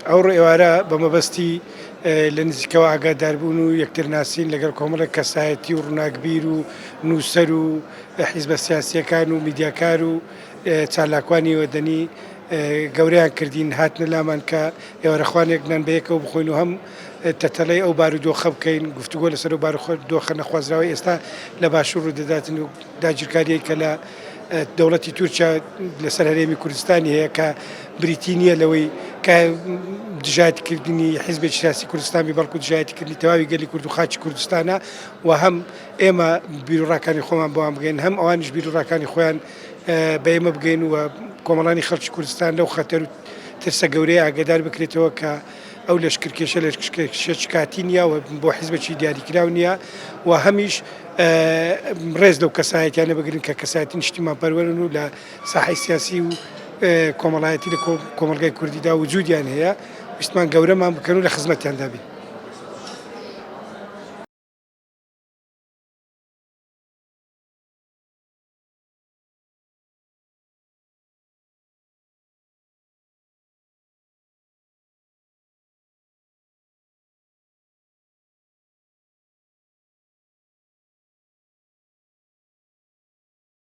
ئەو ڕێوارە بە مەبەستی لە نزیکەوە ئاگاداربوون و یەکترناسین لەگەڵ کۆمەڵێک کەسایەتی و ڕووناکبیر و نووسەر و حیزبە سیاسیەکان و میدیاکار و چالاکوانی وەدەنی گەورەیان کردین هاتنە لامان کە ئێوارەخوانێک نانبەیەکەوە بخۆین و هەم تەتەڵەی ئەو بارودۆخە بکەین گفتوگۆ لەسەر و بارودۆخە نەخوازراوی ئێستا لە باشوور ڕوودەداتن و داگیرکاریەک کە لە دەوڵەتی تورکیا لەسەر هەرێمی کوردستانی هەیە کە بریتی نییە لەوەی کە دژایەتیکردنی حیزبێکی سیاسی کوردستانی بەڵکو دژایەتیکردنی تەواوی گەلی کورد و خاچی کوردستانە و هەم ئێمە بیرروڕاکانی خۆمان بۆوان بگەین هەم ئەوانش بیرروڕاکانی خۆیان بە ئێمە بگەین و کۆمەڵانی خەڵکی کوردستان لەو خەتەر و ترسە گەورەی ئاگادار بکرێتەوە کە ئەو لەشکرکێشە لەشکرکێشە کاتی نییە و بۆ حیزبێکی دیاریکراو نییە و هەمیش ڕێز لەو کەسایەتیانە بگرن کە کەسایەتی نیشتیمان پەروەرن و لە ساحەی سیاسی و کۆمەڵایەتی لە کۆمەلگای کوردیدا وجودیان هەیە ویستمان گەورەمان بکەن و لە خزمەتیاندا بین.